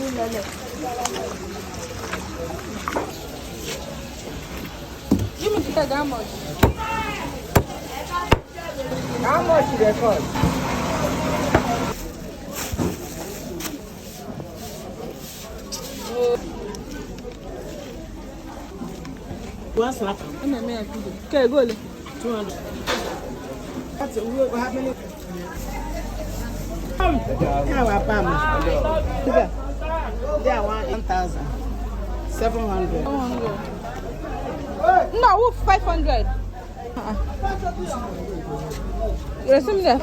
Give me the tag, how much? How much did they cost? What's that? Okay, go. 200. That's how many? How about Pam? They are 1,000. 700. No, 500. You see me there?